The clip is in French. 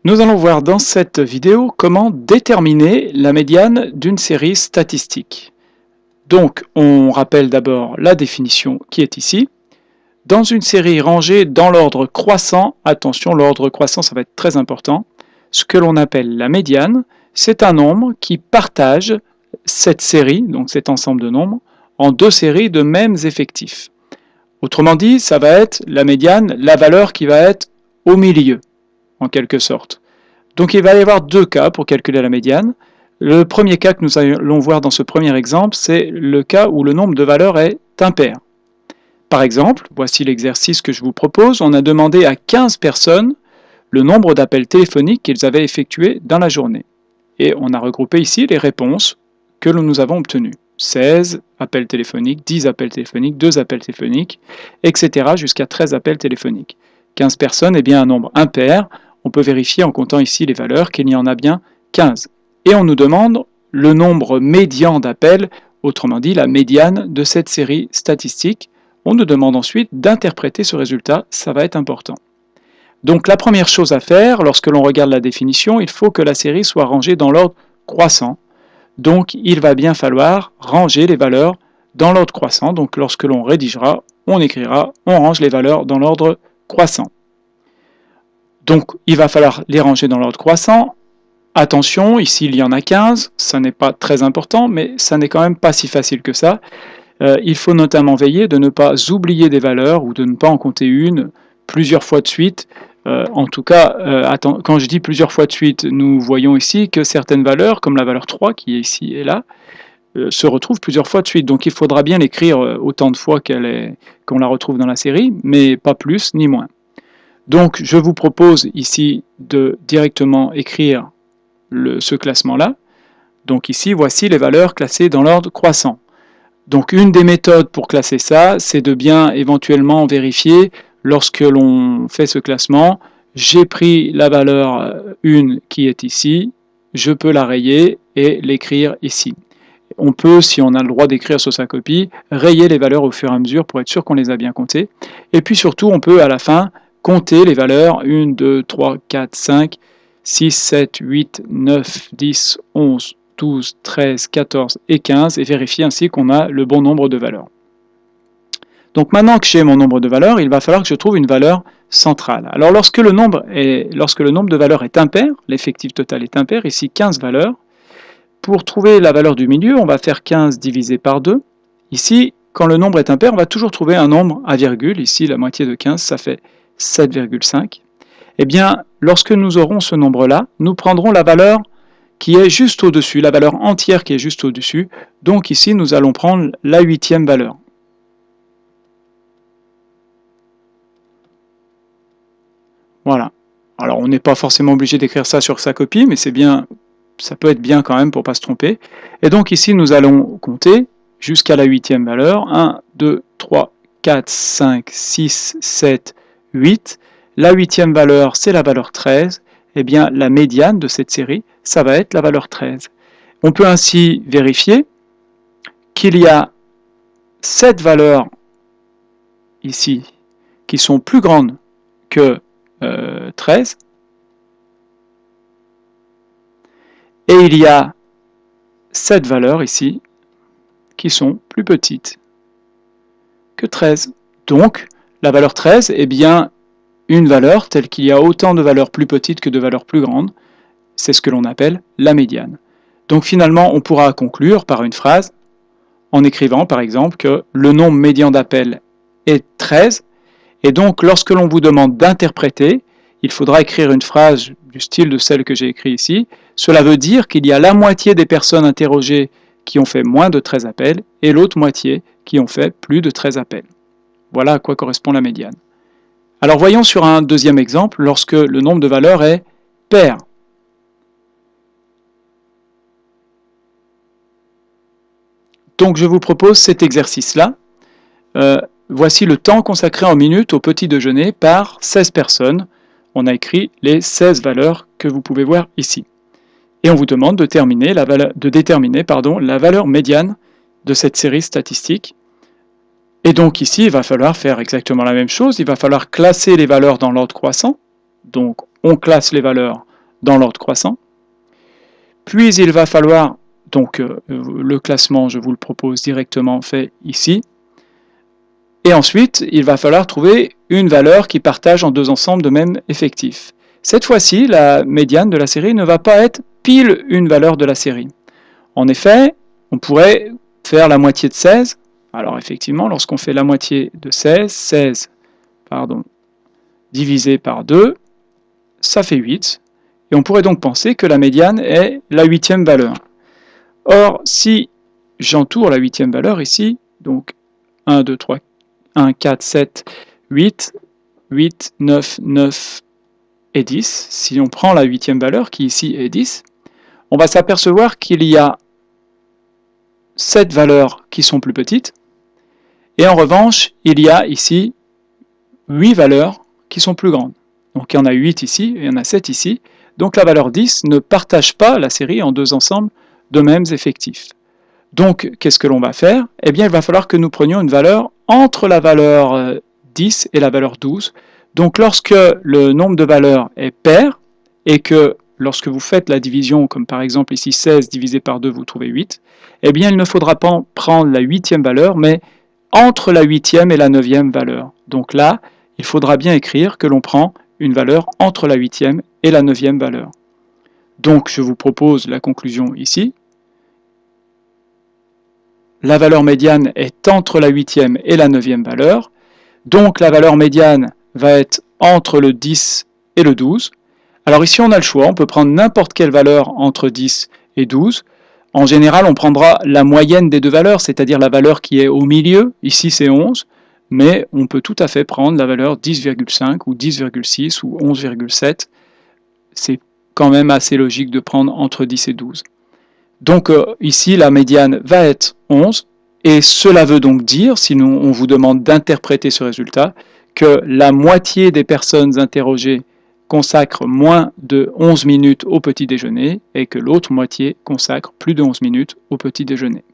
Nous allons voir dans cette vidéo comment déterminer la médiane d'une série statistique. Donc, on rappelle d'abord la définition qui est ici. Dans une série rangée dans l'ordre croissant, attention, l'ordre croissant, ça va être très important, ce que l'on appelle la médiane, c'est un nombre qui partage cette série, donc cet ensemble de nombres, en deux séries de mêmes effectifs. Autrement dit, ça va être la médiane, la valeur qui va être au milieu, en quelque sorte. Donc il va y avoir deux cas pour calculer la médiane. Le premier cas que nous allons voir dans ce premier exemple, c'est le cas où le nombre de valeurs est impair. Par exemple, voici l'exercice que je vous propose. On a demandé à 15 personnes le nombre d'appels téléphoniques qu'ils avaient effectués dans la journée. Et on a regroupé ici les réponses que nous avons obtenues. 16 appels téléphoniques, 10 appels téléphoniques, 2 appels téléphoniques, etc. jusqu'à 13 appels téléphoniques. 15 personnes est bien un nombre impair. On peut vérifier en comptant ici les valeurs qu'il y en a bien 15. Et on nous demande le nombre médian d'appels, autrement dit la médiane de cette série statistique. On nous demande ensuite d'interpréter ce résultat, ça va être important. Donc la première chose à faire, lorsque l'on regarde la définition, il faut que la série soit rangée dans l'ordre croissant. Donc il va bien falloir ranger les valeurs dans l'ordre croissant. Donc lorsque l'on rédigera, on écrira, on range les valeurs dans l'ordre croissant. Donc il va falloir les ranger dans l'ordre croissant. Attention, ici il y en a 15, ça n'est pas très important, mais ça n'est quand même pas si facile que ça. Il faut notamment veiller de ne pas oublier des valeurs ou de ne pas en compter une plusieurs fois de suite. En tout cas, quand je dis plusieurs fois de suite, nous voyons ici que certaines valeurs, comme la valeur 3 qui est ici et là, se retrouvent plusieurs fois de suite. Donc il faudra bien l'écrire autant de fois qu'on la retrouve dans la série, mais pas plus ni moins. Donc je vous propose ici de directement écrire ce classement-là. Donc ici, voici les valeurs classées dans l'ordre croissant. Donc une des méthodes pour classer ça, c'est de bien éventuellement vérifier lorsque l'on fait ce classement, j'ai pris la valeur 1 qui est ici, je peux la rayer et l'écrire ici. On peut, si on a le droit d'écrire sur sa copie, rayer les valeurs au fur et à mesure pour être sûr qu'on les a bien comptées. Et puis surtout, on peut à la fin compter les valeurs 1, 2, 3, 4, 5, 6, 7, 8, 9, 10, 11, 12, 13, 14 et 15 et vérifier ainsi qu'on a le bon nombre de valeurs. Donc maintenant que j'ai mon nombre de valeurs, il va falloir que je trouve une valeur centrale. Alors lorsque le nombre de valeurs est impair, l'effectif total est impair, ici 15 valeurs, pour trouver la valeur du milieu, on va faire 15 divisé par 2. Ici, quand le nombre est impair, on va toujours trouver un nombre à virgule. Ici, la moitié de 15, ça fait 7,5. Eh bien, lorsque nous aurons ce nombre-là, nous prendrons la valeur qui est juste au-dessus, la valeur entière qui est juste au-dessus. Donc ici, nous allons prendre la 8e valeur. Voilà. Alors, on n'est pas forcément obligé d'écrire ça sur sa copie, mais c'est bien, ça peut être bien quand même pour ne pas se tromper. Et donc ici, nous allons compter jusqu'à la 8e valeur. 1, 2, 3, 4, 5, 6, 7, 8. La 8e valeur, c'est la valeur 13. Eh bien, la médiane de cette série, ça va être la valeur 13. On peut ainsi vérifier qu'il y a 7 valeurs ici qui sont plus grandes que 13. Et il y a 7 valeurs ici qui sont plus petites que 13. Donc, la valeur 13 est bien une valeur telle qu'il y a autant de valeurs plus petites que de valeurs plus grandes. C'est ce que l'on appelle la médiane. Donc finalement, on pourra conclure par une phrase en écrivant par exemple que le nombre médian d'appels est 13. Et donc, lorsque l'on vous demande d'interpréter, il faudra écrire une phrase du style de celle que j'ai écrite ici. Cela veut dire qu'il y a la moitié des personnes interrogées qui ont fait moins de 13 appels et l'autre moitié qui ont fait plus de 13 appels. Voilà à quoi correspond la médiane. Alors voyons sur un deuxième exemple, lorsque le nombre de valeurs est pair. Donc je vous propose cet exercice-là. Voici le temps consacré en minutes au petit déjeuner par 16 personnes. On a écrit les 16 valeurs que vous pouvez voir ici. Et on vous demande de déterminer la valeur médiane de cette série statistique. Et donc ici, il va falloir faire exactement la même chose. Il va falloir classer les valeurs dans l'ordre croissant. Donc on classe les valeurs dans l'ordre croissant. Puis il va falloir, donc le classement, je vous le propose directement fait ici. Et ensuite, il va falloir trouver une valeur qui partage en deux ensembles de même effectif. Cette fois-ci, la médiane de la série ne va pas être pile une valeur de la série. En effet, on pourrait faire la moitié de 16. Alors effectivement, lorsqu'on fait la moitié de 16 divisé par 2, ça fait 8. Et on pourrait donc penser que la médiane est la huitième valeur. Or, si j'entoure la huitième valeur ici, donc 1, 2, 3, 1, 4, 7, 8, 8, 9, 9 et 10, si on prend la huitième valeur qui ici est 10, on va s'apercevoir qu'il y a 7 valeurs qui sont plus petites, et en revanche, il y a ici 8 valeurs qui sont plus grandes. Donc il y en a 8 ici, et il y en a 7 ici, donc la valeur 10 ne partage pas la série en deux ensembles de mêmes effectifs. Donc qu'est-ce que l'on va faire? Eh bien il va falloir que nous prenions une valeur entre la valeur 10 et la valeur 12. Donc lorsque le nombre de valeurs est pair, et que lorsque vous faites la division, comme par exemple ici 16 divisé par 2, vous trouvez 8, eh bien il ne faudra pas prendre la huitième valeur, mais entre la huitième et la neuvième valeur. Donc là, il faudra bien écrire que l'on prend une valeur entre la huitième et la neuvième valeur. Donc je vous propose la conclusion ici. La valeur médiane est entre la huitième et la neuvième valeur. Donc la valeur médiane va être entre le 10 et le 12. Alors ici on a le choix, on peut prendre n'importe quelle valeur entre 10 et 12. En général, on prendra la moyenne des deux valeurs, c'est-à-dire la valeur qui est au milieu, ici c'est 11, mais on peut tout à fait prendre la valeur 10,5 ou 10,6 ou 11,7. C'est quand même assez logique de prendre entre 10 et 12. Donc ici, la médiane va être 11, et cela veut donc dire, si on vous demande d'interpréter ce résultat, que la moitié des personnes interrogées consacre moins de 11 minutes au petit déjeuner et que l'autre moitié consacre plus de 11 minutes au petit déjeuner.